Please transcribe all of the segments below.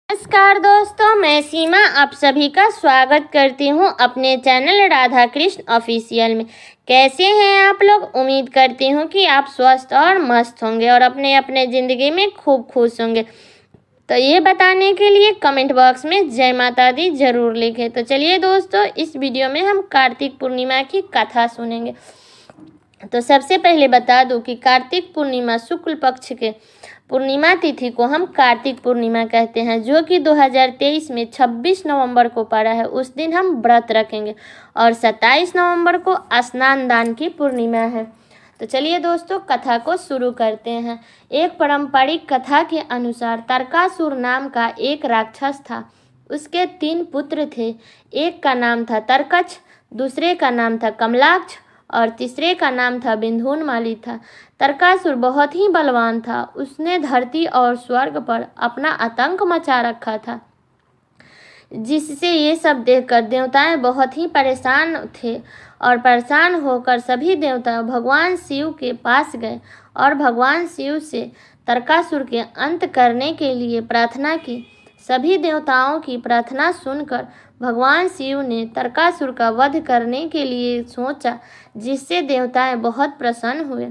नमस्कार दोस्तों, मैं सीमा आप सभी का स्वागत करती हूं अपने चैनल राधा कृष्ण ऑफिशियल में। कैसे हैं आप लोग? उम्मीद करती हूं कि आप स्वस्थ और मस्त होंगे और अपने अपने ज़िंदगी में खूब खुश होंगे। तो ये बताने के लिए कमेंट बॉक्स में जय माता दी ज़रूर लिखें। तो चलिए दोस्तों, इस वीडियो में हम कार्तिक पूर्णिमा की कथा सुनेंगे। तो सबसे पहले बता दूं कि कार्तिक पूर्णिमा शुक्ल पक्ष के पूर्णिमा तिथि को हम कार्तिक पूर्णिमा कहते हैं, जो कि 2023 में 26 नवंबर को पड़ा है। उस दिन हम व्रत रखेंगे और 27 नवंबर को स्नान दान की पूर्णिमा है। तो चलिए दोस्तों, कथा को शुरू करते हैं। एक पारंपरिक कथा के अनुसार तारकासुर नाम का एक राक्षस था। उसके 3 पुत्र थे। एक का नाम था तरकछ, दूसरे का नाम था कमलाक्ष और तीसरे का नाम था बिंधुनमाली था। तारकासुर बहुत ही बलवान था। उसने धरती और स्वर्ग पर अपना आतंक मचा रखा था, जिससे ये सब देखकर देवताएं बहुत ही परेशान थे और परेशान होकर सभी देवता भगवान शिव के पास गए और भगवान शिव से तारकासुर के अंत करने के लिए प्रार्थना की। सभी देवताओं की प्रार्थना सुनकर भगवान शिव ने तारकासुर का वध करने के लिए सोचा, जिससे देवताएं बहुत प्रसन्न हुए।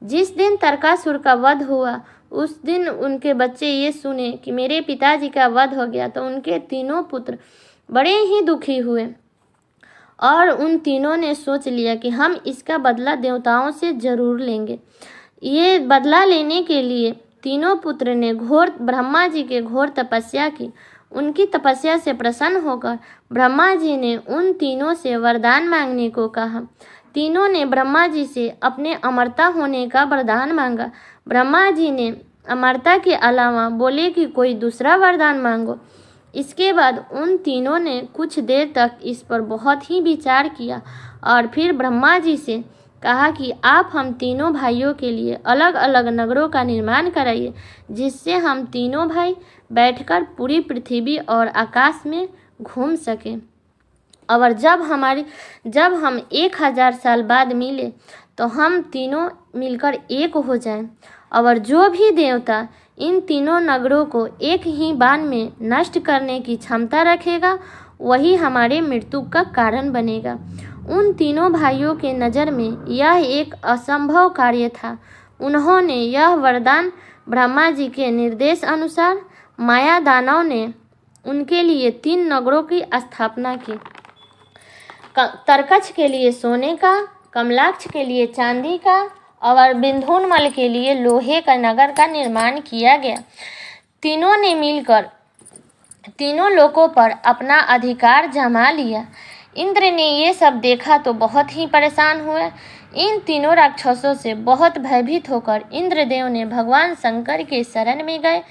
जिस दिन तारकासुर का वध हुआ, उस दिन उनके बच्चे ये सुने कि मेरे पिताजी का वध हो गया, तो उनके तीनों पुत्र बड़े ही दुखी हुए और उन तीनों ने सोच लिया कि हम इसका बदला देवताओं से जरूर लेंगे। ये बदला लेने के लिए तीनों पुत्र ने ब्रह्मा जी के घोर तपस्या की। उनकी तपस्या से प्रसन्न होकर ब्रह्मा जी ने उन तीनों से वरदान मांगने को कहा। तीनों ने ब्रह्मा जी से अपने अमरता होने का वरदान मांगा। ब्रह्मा जी ने अमरता के अलावा बोले कि कोई दूसरा वरदान मांगो। इसके बाद उन तीनों ने कुछ देर तक इस पर बहुत ही विचार किया और फिर ब्रह्मा जी से कहा कि आप हम तीनों भाइयों के लिए अलग अलग नगरों का निर्माण कराइए, जिससे हम तीनों भाई बैठकर पूरी पृथ्वी और आकाश में घूम सकें। और जब हम 1000 साल बाद मिले तो हम तीनों मिलकर एक हो जाएं। और जो भी देवता इन तीनों नगरों को एक ही बाण में नष्ट करने की क्षमता रखेगा, वही हमारे मृत्यु का कारण बनेगा। उन तीनों भाइयों के नज़र में यह एक असंभव कार्य था। उन्होंने यह वरदान ब्रह्मा जी के निर्देश अनुसार माया दानव ने उनके लिए 3 नगरों की स्थापना की। तरकछ के लिए सोने का, कमलाक्ष के लिए चांदी का और बिंधुनमल के लिए लोहे का नगर का निर्माण किया गया। तीनों ने मिलकर तीनों लोकों पर अपना अधिकार जमा लिया। इंद्र ने ये सब देखा तो बहुत ही परेशान हुए। इन तीनों राक्षसों से बहुत भयभीत होकर इंद्रदेव ने भगवान शंकर के शरण में गए।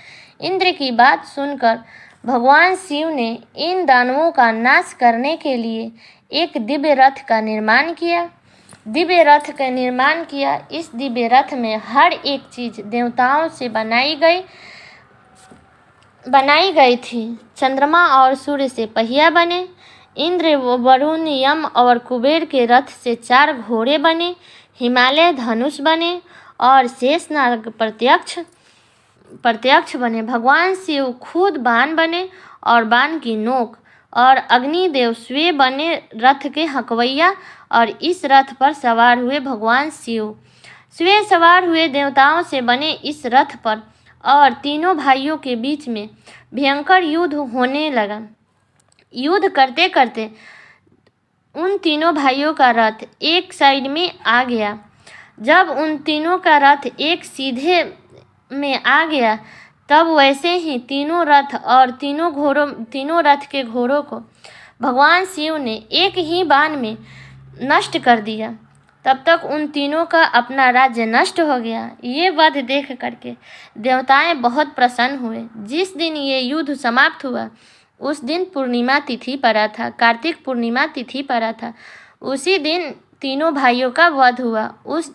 इंद्र की बात सुनकर भगवान शिव ने इन दानवों का नाश करने के लिए एक दिव्य रथ का निर्माण किया। इस दिव्य रथ में हर एक चीज देवताओं से बनाई गई थी। चंद्रमा और सूर्य से पहिया बने। इंद्र, वरुण, यम और कुबेर के रथ से 4 घोड़े बने। हिमालय धनुष बने और शेषनाग प्रत्यक्ष बने। भगवान शिव खुद बाण बने और बाण की नोक, और अग्निदेव स्वयं बने रथ के हकवैया। और इस रथ पर सवार हुए भगवान शिव स्वयं सवार हुए। देवताओं से बने इस रथ पर और तीनों भाइयों के बीच में भयंकर युद्ध होने लगा। युद्ध करते करते उन तीनों भाइयों का रथ एक साइड में आ गया। जब उन तीनों का रथ एक सीधे में आ गया, तब वैसे ही तीनों रथ और तीनों रथ के घोड़ों को भगवान शिव ने एक ही बाण में नष्ट कर दिया। तब तक उन तीनों का अपना राज्य नष्ट हो गया। ये वध देख करके देवताएं बहुत प्रसन्न हुए। जिस दिन ये युद्ध समाप्त हुआ, उस दिन पूर्णिमा तिथि पड़ा था, कार्तिक पूर्णिमा तिथि पड़ा था। उसी दिन तीनों भाइयों का वध हुआ। उस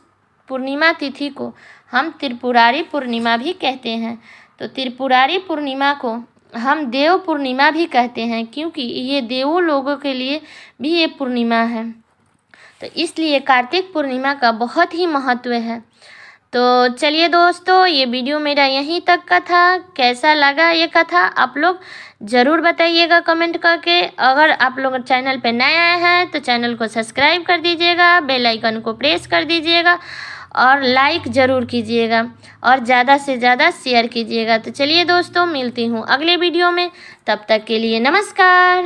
पूर्णिमा तिथि को हम त्रिपुरारी पूर्णिमा भी कहते हैं। तो त्रिपुरारी पूर्णिमा को हम देव पूर्णिमा भी कहते हैं, क्योंकि ये देवों लोगों के लिए भी ये पूर्णिमा है। तो इसलिए कार्तिक पूर्णिमा का बहुत ही महत्व है। तो चलिए दोस्तों, ये वीडियो मेरा यहीं तक का था। कैसा लगा ये कथा आप लोग ज़रूर बताइएगा कमेंट करके। अगर आप लोग चैनल पे नए आए हैं तो चैनल को सब्सक्राइब कर दीजिएगा, बेल आइकन को प्रेस कर दीजिएगा और लाइक ज़रूर कीजिएगा और ज़्यादा से ज़्यादा शेयर कीजिएगा। तो चलिए दोस्तों, मिलती हूँ अगले वीडियो में। तब तक के लिए नमस्कार।